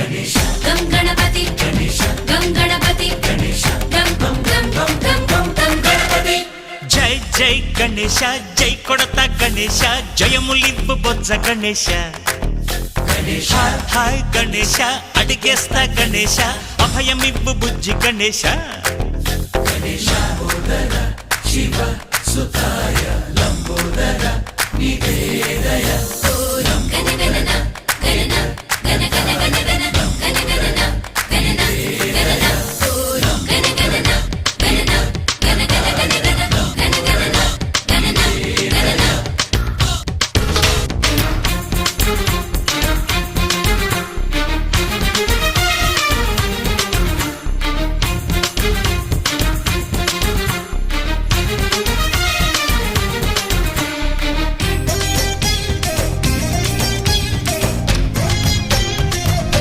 గం గణపతి గం గణపతి గం గం గం గం గం గం గణపతి. జై జై గణేశ జై కొడత గణేశ జయములివ్వు బొజ్జ గణేశ. హాయ్ గణేశ అడిగేస్తా గణేశ అభయమివ్వు బుజ్జి గణేశ. శివ సుతాయ లంబోదర నివేదయ